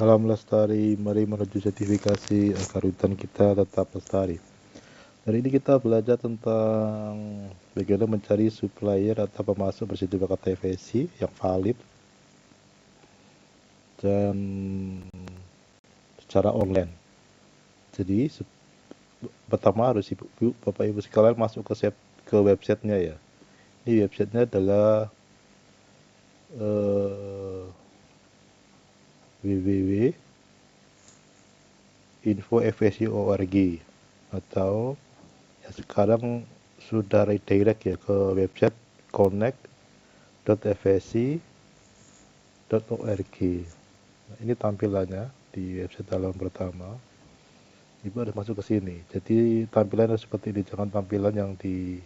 Salam lestari, mari menuju sertifikasi agar hutan kita tetap lestari. Hari ini kita belajar tentang bagaimana mencari supplier atau pemasok bersertifikat TVC yang valid dan secara online. Jadi pertama harus Bapak Ibu sekalian masuk ke websitenya ya. Ini websitenya adalah www.info.fsc.org atau ya sekarang sudah redirect ya ke website connect.fsc.org. Nah, ini tampilannya di website halaman pertama. Ibu harus masuk ke sini. Jadi tampilannya seperti ini, jangan tampilan yang di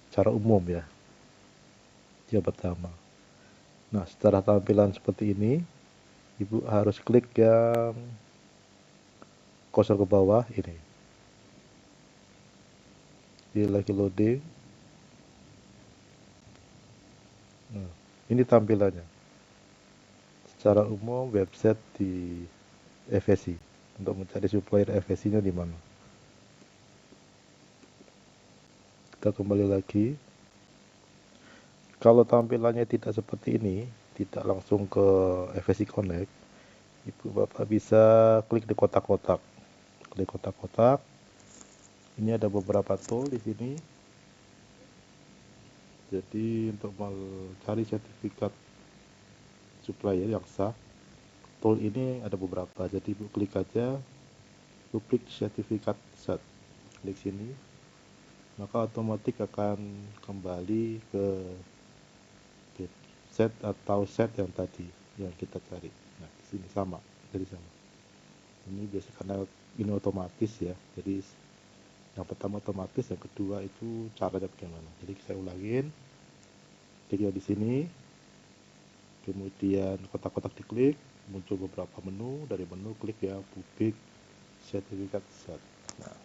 cara umum ya. Yang pertama. Nah, setelah tampilan seperti ini, Ibu harus klik yang cursor ke bawah ini. Ini lagi loading. Nah, ini tampilannya. Secara umum website di FSC untuk mencari supplier FSC-nya di mana. Kita kembali lagi. Kalau tampilannya tidak seperti ini, tidak langsung ke FSC Connect, Ibu Bapak bisa klik di kotak-kotak. Klik kotak-kotak. Ini ada beberapa tool di sini. Jadi untuk mencari sertifikat supplier yang sah, tool ini ada beberapa. Jadi Ibu klik aja, Ibu klik sertifikat set. Klik sini, maka otomatis akan kembali ke set atau set yang tadi yang kita cari. Nah, di sini sama, jadi sama. Ini biasa karena ini otomatis ya. Jadi yang pertama otomatis, yang kedua itu caranya bagaimana. Jadi saya ulangin. Klik di sini. Kemudian kotak-kotak diklik, muncul beberapa menu. Dari menu klik ya publik sertifikat set. Nah,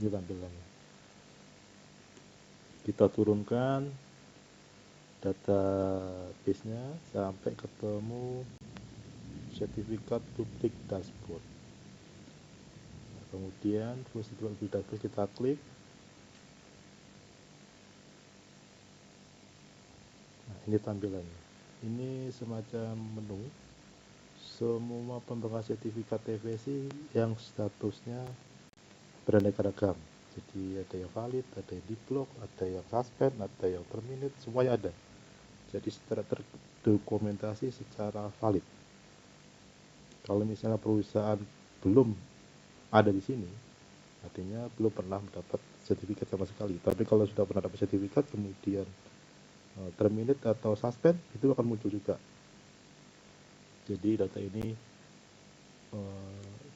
ini tampilannya. Kita turunkan database-nya sampai ketemu sertifikat publik dashboard. Nah, kemudian fungsi publik dashboard kita klik. Nah, ini tampilannya. Ini semacam menu semua pembekal sertifikat TVC yang statusnya beraneka ragam. Jadi ada yang valid, ada yang diblok, ada yang suspend, ada yang terminate, semuanya ada. Jadi secara terdokumentasi secara valid. Kalau misalnya perusahaan belum ada di sini, artinya belum pernah mendapat sertifikat sama sekali. Tapi kalau sudah pernah dapat sertifikat kemudian terminate atau suspend, itu akan muncul juga. Jadi data ini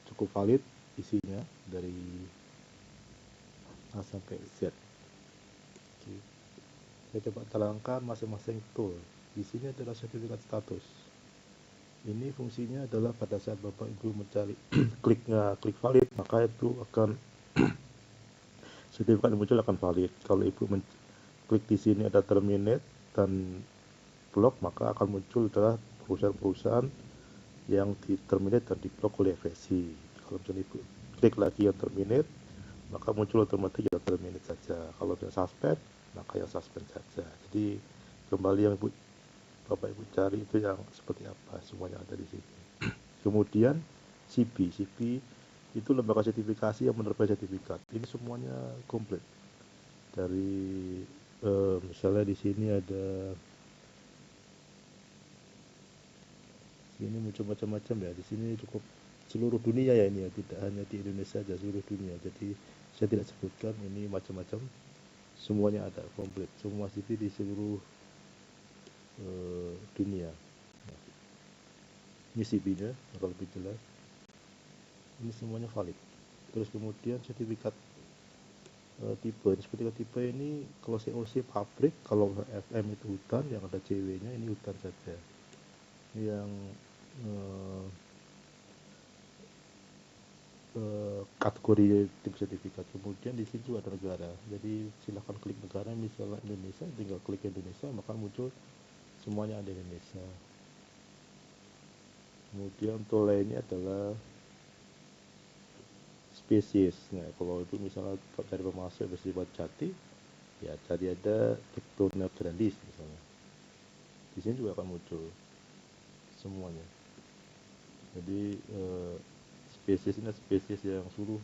cukup valid isinya dari A sampai Z. Oke. Saya coba terangkan masing-masing tool. Di sini adalah sertifikat status. Ini fungsinya adalah pada saat Bapak Ibu mencari klik valid, maka itu akan sertifikat yang muncul akan valid. Kalau Ibu klik di sini ada terminate dan blok, maka akan muncul adalah perusahaan-perusahaan yang di terminate dan diblok oleh FSC. Kalau misalnya Ibu klik lagi yang terminate, maka muncul otomatis yang terminate saja. Kalau yang suspend, maka yang suspend saja. Jadi kembali yang Bapak Ibu cari itu yang seperti apa, semuanya ada di sini. Kemudian CP itu lembaga sertifikasi yang menerbitkan sertifikat. Ini semuanya komplit. Dari misalnya di sini ada ini muncul macam-macam ya. Di sini cukup seluruh dunia ya ini ya, tidak hanya di Indonesia saja, seluruh dunia. Jadi saya tidak sebutkan, ini macam-macam, semuanya ada komplit, semua CV di seluruh dunia. Nah, ini CV-nya agar lebih jelas. Ini semuanya valid. Terus kemudian sertifikat tipe, sertifikat tipe ini kalau COC pabrik, kalau FM itu hutan, yang ada CW-nya ini hutan saja. Yang kategori tipe sertifikat. Kemudian di sini juga ada negara. Jadi silahkan klik negara, misalnya Indonesia, tinggal klik Indonesia, maka muncul semuanya ada Indonesia. Kemudian untuk lainnya adalah spesies. Nah, kalau itu misalnya cari pemasok bersifat jati, ya cari ada Tectona grandis misalnya. Di sini juga akan muncul semuanya. Jadi spesies ini spesies yang seluruh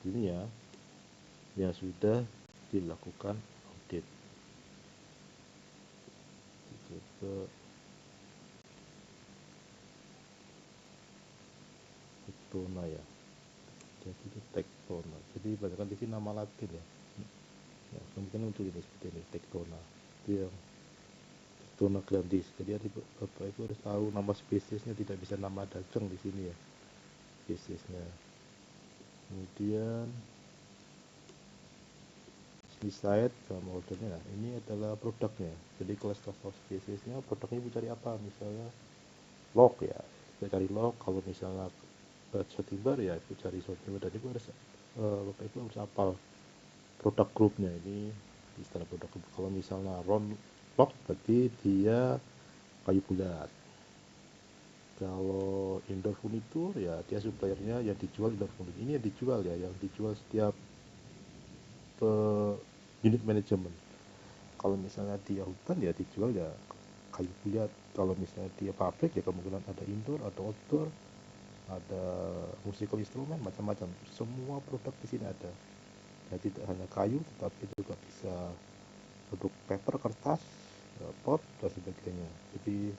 dunia yang sudah dilakukan audit. Ke Tectona ya. Jadi itu Tectona. Jadi banyakkan di sini nama Latin ya. Ya, kemungkinan muncul ini seperti ini Tectona. Itu yang Tectona grandis. Jadi Bapak Ibu harus tahu nama spesiesnya, tidak bisa nama dagang di sini ya. Spesiesnya. Kemudian Side sama ordernya. Nah, ini adalah produknya. Jadi kelas-kelas spesiesnya, produknya ibu cari apa? Misalnya log ya, kita cari log. Kalau misalnya sotimbar ya, ibu cari sotimbar. Dan ibu harus Bapak Ibu harus hafal produk grupnya. Ini istilah produk grup. Kalau misalnya round log berarti dia kayu bulat. Kalau indoor furniture ya dia suppliernya yang dijual indoor furniture. Ini yang dijual ya, yang dijual setiap unit manajemen. Kalau misalnya dia hutan ya dijual ya kayu bulat. Kalau misalnya dia pabrik ya kemungkinan ada indoor, ada outdoor, ada musical instrument, macam-macam. Semua produk di sini ada. Ya, tidak hanya kayu, tetapi juga bisa produk paper, kertas, pot dan sebagainya. Jadi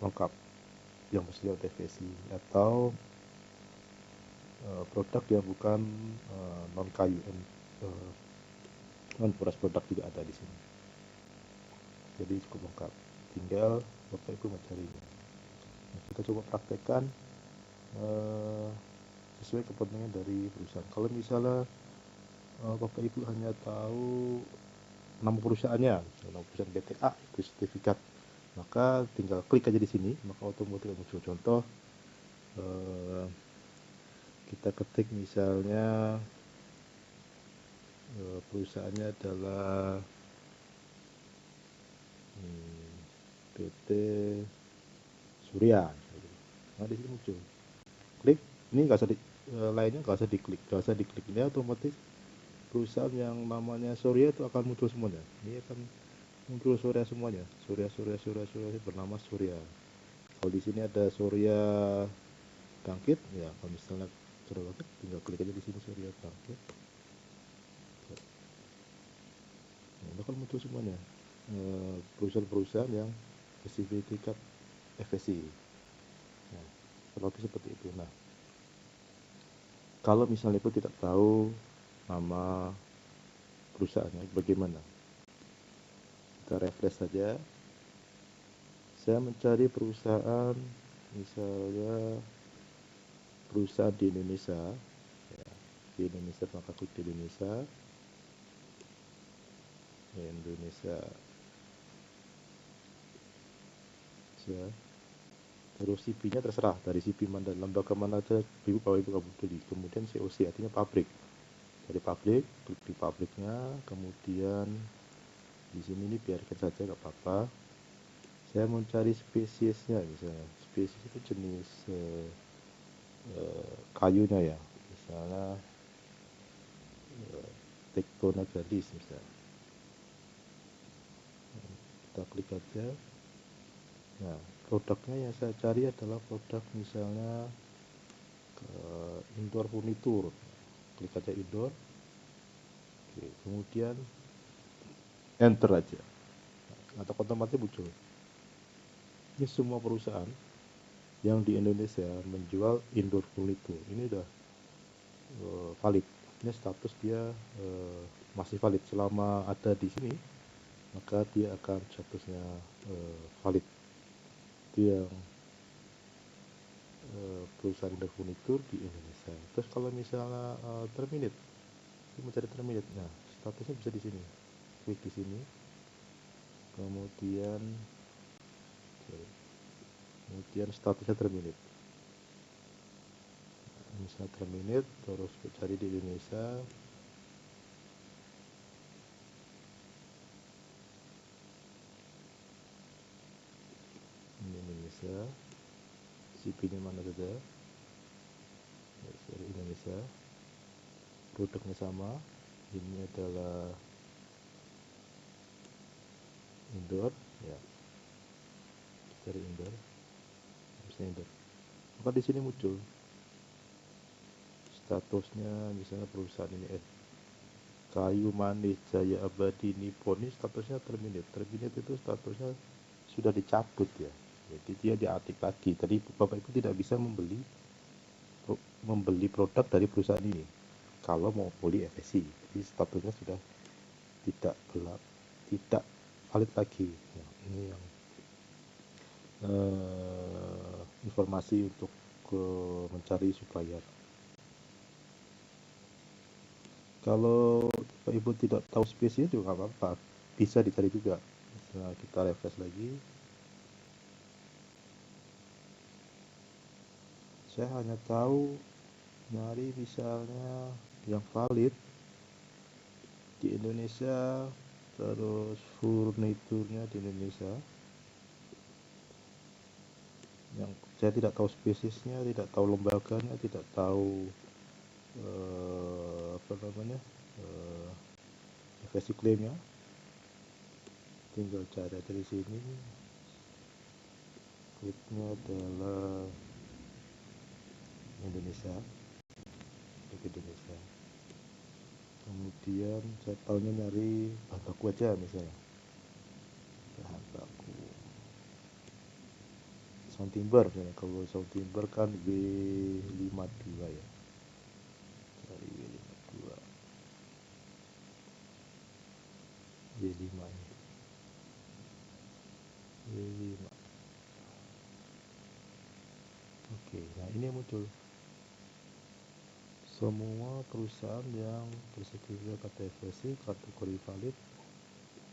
lengkap yang bersifat TVC atau produk yang bukan non kayu, non porous produk juga ada di sini. Jadi cukup lengkap. Tinggal Bapak Ibu mencarinya. Nah, kita coba praktekkan sesuai kepentingan dari perusahaan. Kalau misalnya Bapak Ibu hanya tahu nama perusahaannya, nama perusahaan BTA itu sertifikat, maka tinggal klik aja di sini, maka otomatis muncul contoh. Kita ketik misalnya perusahaannya adalah PT Surya. Nah di sini muncul. Klik, ini nggak usah lainnya nggak usah diklik, ini otomatis perusahaan yang namanya Surya itu akan muncul semuanya. Ini akan muncul Surya semuanya. Surya bernama Surya. Kalau di sini ada Surya Bangkit, ya kalau misalnya Surya Bangkit, tinggal klik aja di sini Surya Bangkit. Nah, bakal muncul semuanya perusahaan-perusahaan yang bersertifikat FSC. Nah, seperti itu. Nah, kalau misalnya Ibu tidak tahu nama perusahaannya, bagaimana? Kita refresh saja. Saya mencari perusahaan, misalnya perusahaan di Indonesia. Ya, di Indonesia, maka klik di Indonesia. Indonesia. Ya. Terus CP-nya terserah dari CP mana, lembaga mana aja Ibu pilih. Kemudian COC artinya pabrik. Dari pabrik, klik di pabriknya, kemudian di sini ini biarkan saja nggak apa-apa. Saya mau cari spesiesnya, misalnya spesies itu jenis kayunya ya, misalnya Tectona grandis misalnya. Kita klik aja. Nah, produknya yang saya cari adalah produk misalnya indoor furniture. Klik aja indoor. Oke, kemudian enter aja. Atau otomatis muncul. Ini semua perusahaan yang di Indonesia menjual indoor furniture. Ini udah valid. Ini status dia masih valid selama ada di sini, maka dia akan statusnya valid. Itu yang perusahaan indoor furniture di Indonesia. Terus kalau misalnya terminate, mencari terminate, nah statusnya bisa di sini. Klik di sini, kemudian statusnya terminate. Misalnya terminate, terus cari di Indonesia. Ini Indonesia. PCB-nya mana saja, dari Indonesia, produknya sama. Ini adalah indoor, ya, dari indoor, harusnya indoor. Maka di sini muncul statusnya, misalnya perusahaan ini Kayu Manis Jaya Abadi Nippon, ini statusnya terminate. Terminate itu statusnya sudah dicabut ya. Jadi dia diartik lagi. Tadi Bapak Ibu tidak bisa membeli produk dari perusahaan ini kalau mau beli FSC. Jadi statusnya sudah tidak valid lagi. Nah, ini yang informasi untuk mencari supplier. Kalau Bapak Ibu tidak tahu spesies juga nggak apa-apa, bisa dicari juga. Nah, kita refresh lagi. Saya hanya tahu nyari misalnya yang valid di Indonesia, terus furniturnya di Indonesia. Yang saya tidak tahu spesiesnya, tidak tahu lembaganya, tidak tahu FSC claimnya. Tinggal cari dari sini. Kliknya adalah Indonesia, Indonesia. Kemudian saya tahunya nyari bahan baku aja, misalnya bahan baku sound timber. Kalau sound timber kan W52 ya, dari W52, W5 ini, W5. Oke, nah ini yang muncul semua perusahaan yang bersertifikat FSC, kategori valid,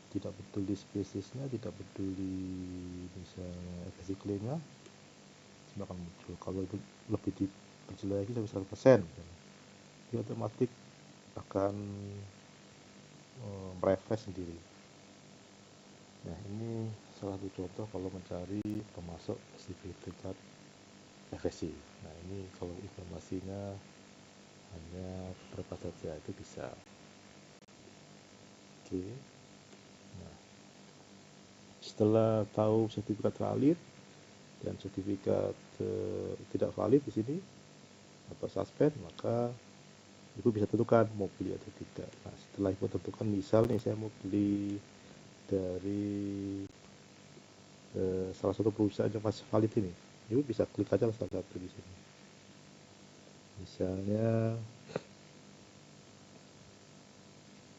tidak peduli spesiesnya, tidak peduli misalnya FSC claimnya, semua akan muncul. Kalau lebih diperjelas lagi sampai 100%, dia otomatis akan merefresh sendiri. Nah, ini salah satu contoh kalau mencari pemasok sertifikat FSC. Nah, ini kalau informasinya hanya berapa saja itu bisa. Oke. Nah, setelah tahu sertifikat valid dan sertifikat tidak valid di sini atau suspend, maka Ibu bisa tentukan mau beli atau tidak. Nah, setelah Ibu tentukan, misal nih saya mau beli dari salah satu perusahaan yang masih valid ini, Ibu bisa klik aja salah satu di sini. Misalnya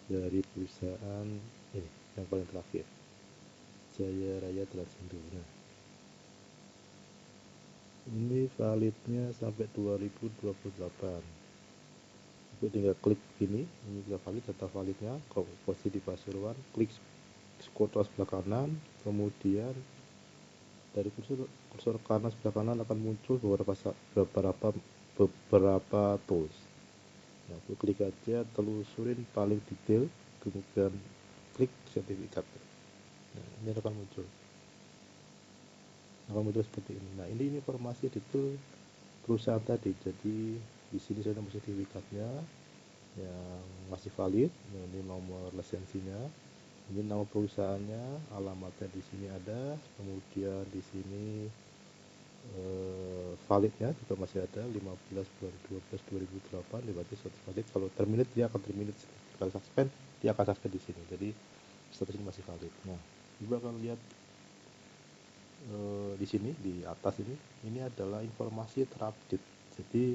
dari perusahaan ini yang paling terakhir, Jaya Raya Transindo. Nah, ini validnya sampai 2028. Ibu tinggal klik ini sudah valid, data validnya, posisi di Pasuruan, klik scroll sebelah kanan, kemudian dari kursor kanan sebelah kanan akan muncul beberapa tools. Nah, itu klik aja, telusurin paling detail, kemudian klik sertifikat. Nah, ini akan muncul seperti ini. Nah, ini informasi detail perusahaan tadi. Jadi di sini saya nomor sertifikatnya yang masih valid, ini nomor lisensinya, ini nama perusahaannya, alamatnya di sini ada, kemudian di sini validnya juga masih ada 15 bulan 12 2008, berarti status valid. Kalau terminate dia akan terminate, kalau suspend dia akan suspend di sini. Jadi status ini masih valid. Nah, Ibu akan lihat di sini di atas ini adalah informasi terupdate. Jadi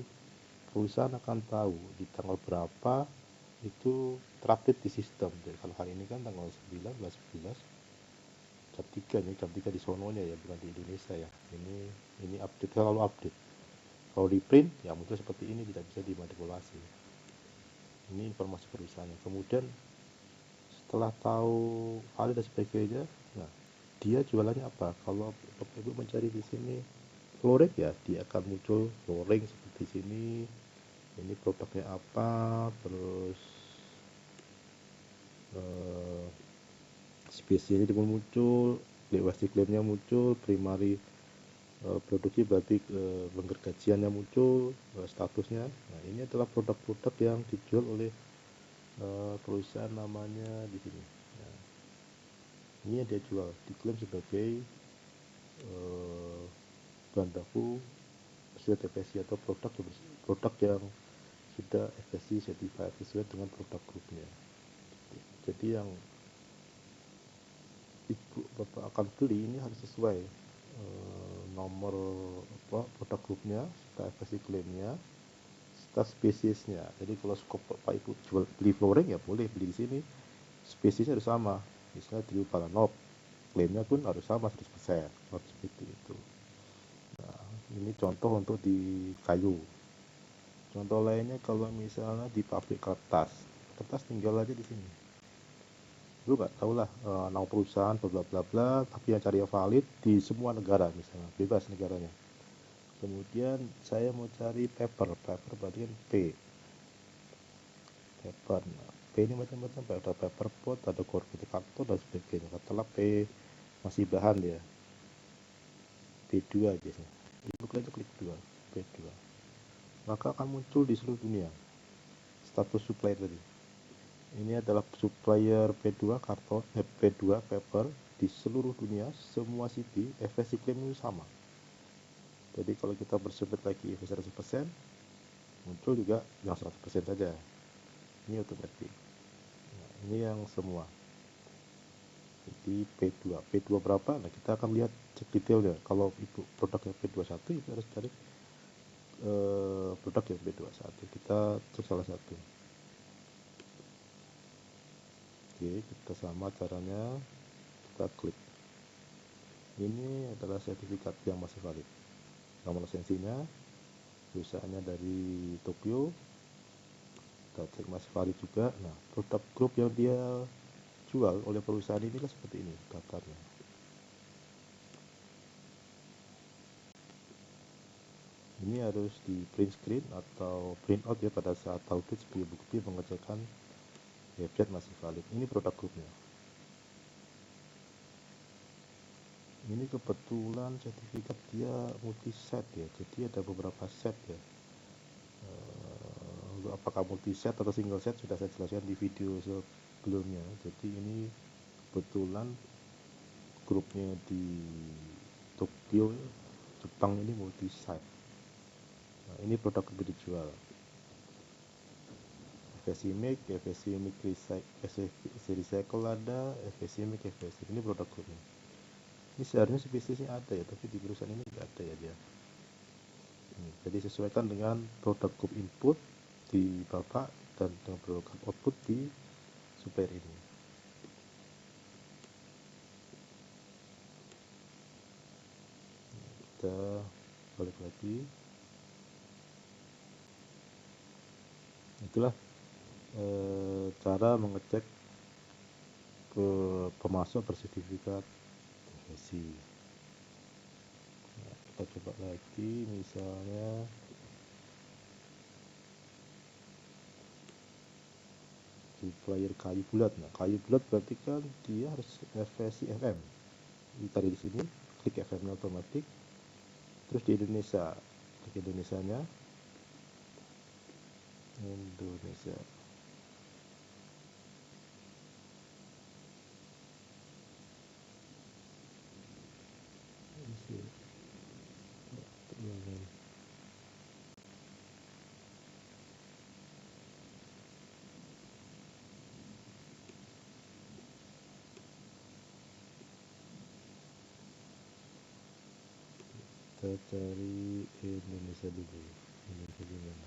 perusahaan akan tahu di tanggal berapa itu terupdate di sistem. Jadi kalau hari ini kan tanggal 9 11 jam 3 nih, jam 3 di sononya ya, bukan di Indonesia ya. Ini update, selalu update. Kalau di print ya muncul seperti ini, tidak bisa dimanipulasi. Ini informasi perusahaannya. Kemudian setelah tahu valid dan sebagainya, nah dia jualannya apa? Kalau Bapak Ibu mencari di sini flooring ya, dia akan muncul flooring seperti sini. Ini produknya apa, terus spesiesnya juga muncul, WSC claimnya muncul, primary produksi berarti penggergajiannya muncul, statusnya. Nah, ini adalah produk-produk yang dijual oleh perusahaan namanya di sini. Nah, ini yang dia jual, diklaim sebagai bahan baku sesuai TPC atau produk yang sudah FSC certified sesuai dengan produk grupnya. Jadi yang ibu bapak akan beli ini harus sesuai nomor produk grupnya, serta FSC klaimnya, serta spesiesnya. Jadi kalau skop bapak ibu jual beli flooring ya boleh beli di sini, spesiesnya harus sama. Misalnya di Palanop, klaimnya pun harus sama 100%, harus seperti itu. Nah, ini contoh untuk di kayu. Contoh lainnya kalau misalnya di pabrik kertas tinggal aja di sini. Lu nggak tahu lah nama perusahaan bla bla bla, tapi yang cari yang valid di semua negara misalnya, bebas negaranya. Kemudian saya mau cari paper berarti kan paper. Nah, P ini macam-macam, ada paper pot, ada corrugated karton dan sebagainya. Katakanlah P masih bahan ya, P2 biasanya. Ibu klik 2, P2. Maka akan muncul di seluruh dunia status supplier tadi. Ini adalah supplier P2 karton, P2 paper di seluruh dunia, semua city, FSC claim itu sama. Jadi kalau kita bersubmit lagi FSC 100%, muncul juga yang 100% saja. Ini otomatis. Nah, ini yang semua. Jadi P2 berapa? Nah, kita akan lihat cek detailnya. Kalau itu produknya P21, itu harus cari produk yang P21. Kita cek salah satu. Oke, kita sama caranya, kita klik. Ini adalah sertifikat yang masih valid. Nomor lisensinya, perusahaannya dari Tokyo, kita cek masih valid juga. Nah, produk grup yang dia jual oleh perusahaan ini kan seperti ini daftarnya. Ini harus di print screen atau print out ya pada saat audit sebagai bukti pengecekan website masih valid. Ini produk grupnya. Ini kebetulan sertifikat dia multi set ya, jadi ada beberapa set ya. Apakah multi set atau single set sudah saya jelaskan di video sebelumnya. Jadi ini kebetulan grupnya di Tokyo, Jepang ini multi site. Nah, ini produk yang dijual. FSC Make Recycle ada, FSC Make, FSC. Ini produk grupnya. Ini seharusnya spesiesnya ada ya, tapi di perusahaan ini nggak ada ya dia. Jadi sesuaikan dengan produk group input di bapak dan dengan produk output di supplier ini. Kita balik lagi. Itulah cara mengecek ke pemasok bersertifikat FSC. Nah, kita coba lagi misalnya supplier kayu bulat. Nah, kayu bulat berarti kan dia harus FSC FM. Kita di sini klik FM-nya otomatis. Terus di Indonesia, klik Indonesianya. Indonesia. Kita cari Indonesia dulu. Indonesia gimana?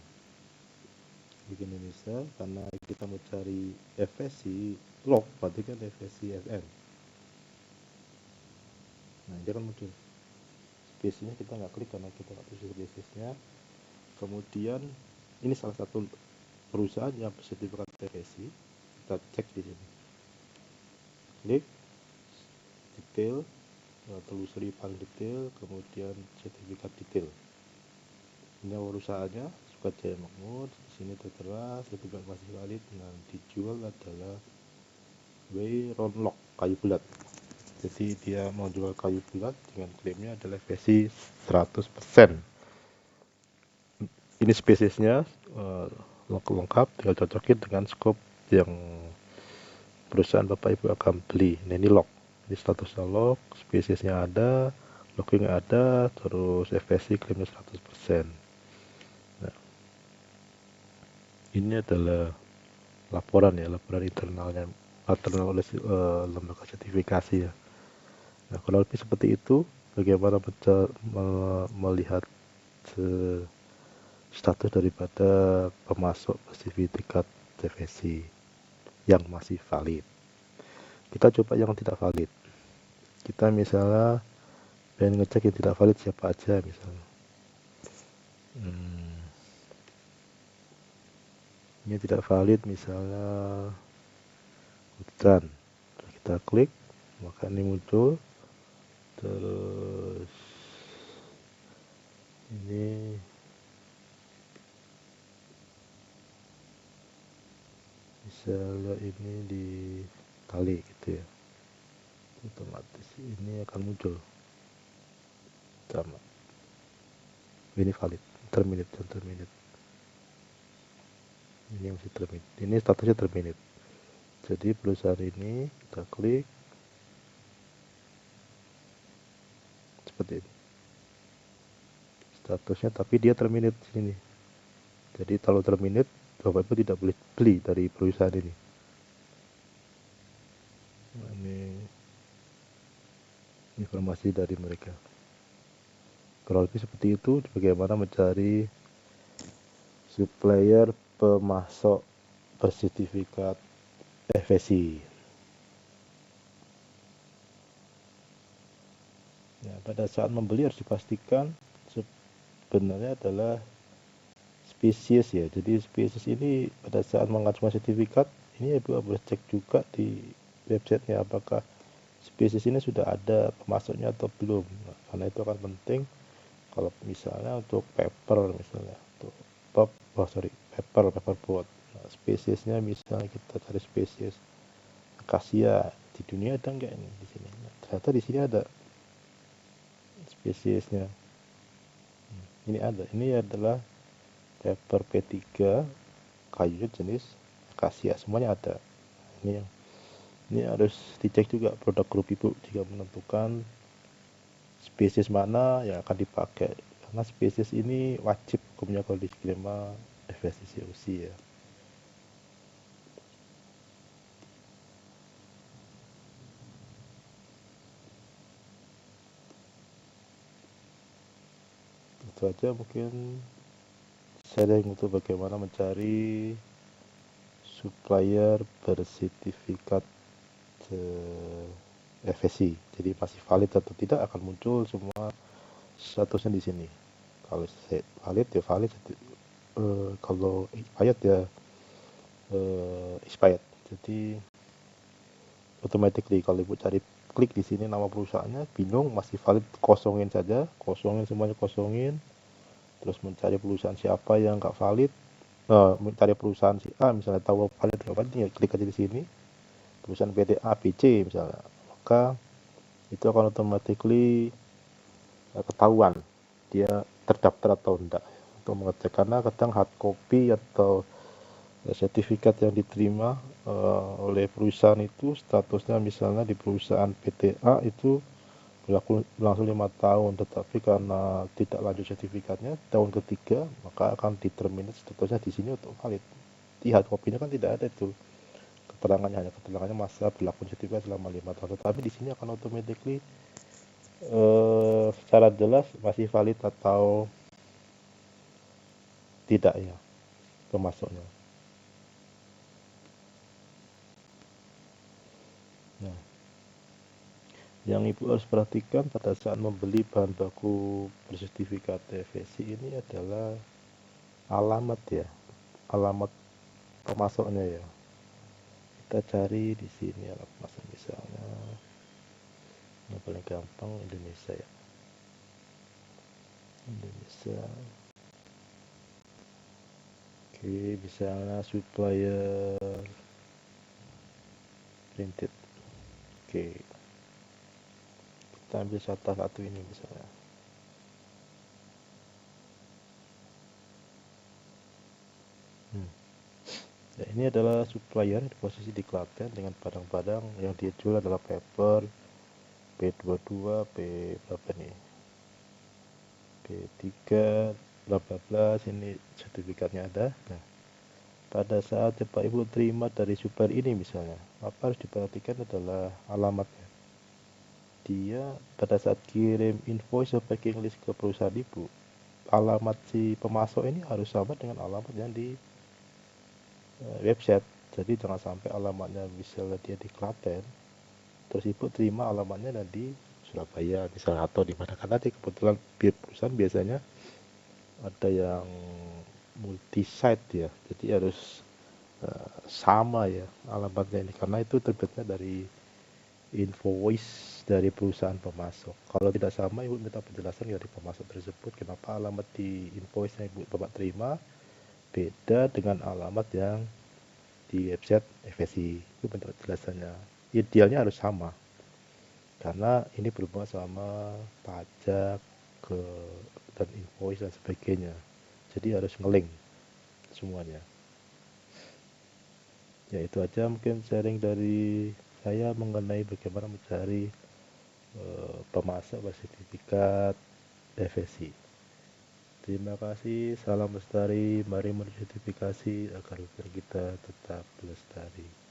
Bikin Indonesia, karena kita mau cari FSC log, berarti kan FSC FM. Nah, dia kan muncul. Spesiesnya kita nggak klik karena kita nggak tahu spesiesnya. Kemudian ini salah satu perusahaan yang bersertifikat FSC. Kita cek di sini. Klik detail, telusuri paling detail, kemudian sertifikat detail. Ini perusahaannya Sukajaya Makmur. Di sini tertera sertifikat masih valid. Nah, dijual adalah Weironlock kayu bulat. Jadi dia mau jual kayu bulat dengan klaimnya adalah FSC 100%. Ini spesiesnya lengkap, tinggal cocokin dengan scope yang perusahaan Bapak Ibu akan beli. Nah, ini log, ini statusnya log, spesiesnya ada, logging ada, terus FSC klaimnya 100%. Nah, ini adalah laporan internalnya oleh lembaga sertifikasi ya. Nah, kalau lebih seperti itu, bagaimana melihat status daripada pemasok sertifikat TVC yang masih valid. Kita coba yang tidak valid. Kita misalnya pengen ngecek yang tidak valid siapa aja misalnya. Ini tidak valid misalnya hutan. Kita klik, maka ini muncul. Terus ini misalnya ini di kali gitu ya, otomatis ini akan muncul sama ini valid, terminate dan terminate. Ini yang masih terminate, ini statusnya terminate. Jadi perusahaan ini kita klik seperti ini statusnya, tapi dia terminate sini. Jadi kalau terminate, Bapak Ibu tidak boleh beli dari perusahaan ini. Nah, ini informasi dari mereka. Kalau lebih seperti itu, bagaimana mencari supplier pemasok bersertifikat FSC. Nah, pada saat membeli harus dipastikan sebenarnya adalah spesies ya. Jadi spesies ini pada saat mengajukan sertifikat ini Ibu harus cek juga di websitenya apakah spesies ini sudah ada pemasoknya atau belum. Nah, karena itu akan penting kalau misalnya untuk paper misalnya untuk paperboard. Nah, spesiesnya misalnya kita cari spesies akasia di dunia ada enggak ini di sini. Nah, ternyata di sini ada spesiesnya. Ini ada. Ini adalah paper P3 kayu jenis akasia, semuanya ada. Ini harus dicek juga produk grup Ibu jika menentukan spesies mana yang akan dipakai, karena spesies ini wajib hukumnya kalau di skema FSC COC ya. Itu aja mungkin sharing untuk bagaimana mencari supplier bersertifikat FSC. Jadi masih valid atau tidak akan muncul semua statusnya di sini. Kalau valid ya valid, kalau expired ya expired. Jadi automatically kalau Ibu cari klik di sini nama perusahaannya bingung masih valid, kosongin saja, kosongin semuanya, kosongin. Terus mencari perusahaan siapa yang nggak valid, mencari perusahaan si A misalnya tahu valid nggak valid, tinggal klik aja di sini perusahaan PT A B C misalnya, maka itu akan automatically ketahuan dia terdaftar atau enggak untuk mengecek, karena kadang hard copy atau sertifikat yang diterima oleh perusahaan itu statusnya misalnya di perusahaan PT A itu berlangsung 5 tahun, tetapi karena tidak lanjut sertifikatnya tahun ketiga maka akan diterminate statusnya di sini untuk valid. Di hard copy-nya kan tidak ada itu keterangannya masa berlaku sertifikat selama 5 tahun, tetapi di sini akan automatically secara jelas masih valid atau tidak ya pemasoknya. Nah, yang Ibu harus perhatikan pada saat membeli bahan baku bersertifikat TVC ini adalah alamat ya, alamat pemasoknya ya. Kita cari di sini alamat pemasok, misalnya yang paling gampang Indonesia ya, Indonesia. Oke, misalnya supplier printed. Oke, kita ambil contoh satu ini misalnya. Ya, ini adalah supplier di posisi di Klaten dengan barang-barang yang dia jual adalah paper P22, P berapa nih? P3, bla bla bla, sini sertifikatnya ada. Nah, pada saat Bapak Ibu terima dari supplier ini misalnya, apa harus diperhatikan adalah alamatnya. Dia pada saat kirim invoice atau packing list ke perusahaan Ibu, alamat si pemasok ini harus sama dengan alamat yang di website. Jadi jangan sampai alamatnya misalnya dia di Klaten, terus Ibu terima alamatnya dan di Surabaya misalnya atau di mana, karena kebetulan perusahaan biasanya ada yang multi site ya, jadi harus sama ya alamatnya ini, karena itu terbitnya dari invoice dari perusahaan pemasok. Kalau tidak sama, Ibu minta penjelasan dari pemasok tersebut kenapa alamat di invoice yang Ibu Bapak terima beda dengan alamat yang di website FSI. Itu minta penjelasannya. Idealnya harus sama, karena ini berhubungan sama pajak ke dan invoice dan sebagainya. Jadi harus ngelink semuanya. Ya itu aja mungkin sharing dari saya mengenai bagaimana mencari pemasok bersertifikat FSI. Terima kasih, salam lestari, mari sertifikasi agar kita tetap lestari.